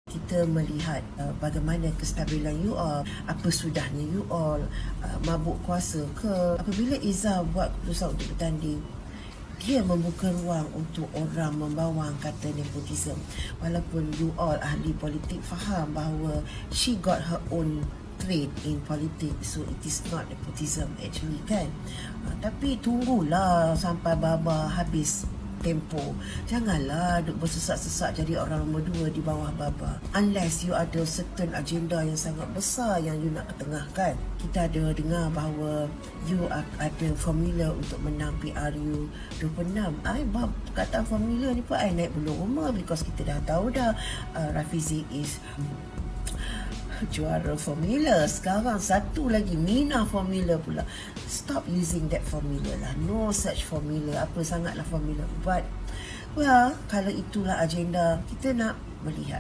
Kita melihat bagaimana kestabilan you all, apa sudahnya you all, mabuk kuasa ke. Apabila Izzah buat keputusan untuk bertanding, dia membuka ruang untuk orang membawang kata nepotism. Walaupun you all ahli politik faham bahawa she got her own trade in politics, so it is not nepotism actually kan. Tapi tunggulah sampai Baba habis tempo. Janganlah duk bersesak-sesak jadi orang nombor 2 di bawah Baba. Unless you ada certain agenda yang sangat besar yang you nak ketengahkan. Kita ada dengar bahawa you ada formula untuk menang PRU 26. Kata formula ni pun I naik belum umur because kita dah tahu dah Rafizi is juara formula. Sekarang satu lagi Mina formula pula. Stop using that formula lah. No such formula. Apa sangatlah formula. But well, kalau itulah agenda, kita nak melihat